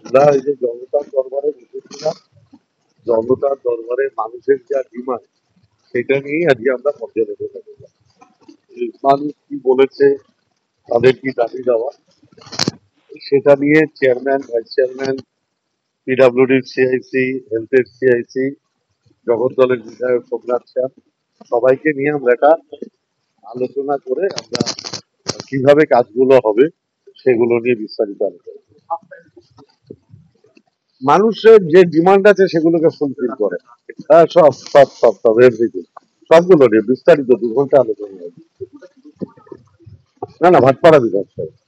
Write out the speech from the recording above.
আমরা এই যে জনতার দরবারে বসেছিলাম, জনতার দরবারে মানুষের যা ডিমান্ড সেটা নিয়েই আজকে আমরা পর্যালোচনা করলাম। মানুষ কি বলেছে, তাদের কি দাবি দেওয়া, সেটা নিয়ে চেয়ারম্যান, ভাইস চেয়ারম্যান, পিডাব্লিউডির সিআইসি, হেলথের সিআইসি, জগদ্দলের বিধায়ক সোমনাথ শ্যাম, সবাইকে নিয়ে আমরা একটা আলোচনা করে আমরা কিভাবে কাজগুলো হবে সেগুলো নিয়ে বিস্তারিত আলোচনা করি। মানুষের যে ডিমান্ড আছে সেগুলোকে ফুলফিল করে। হ্যাঁ, সব সব সব সব এভরিথিং, সবগুলো নিয়ে বিস্তারিত 2 ঘন্টা আলোচনা হবে। না না, ভাটপাড়া বিধানসভা।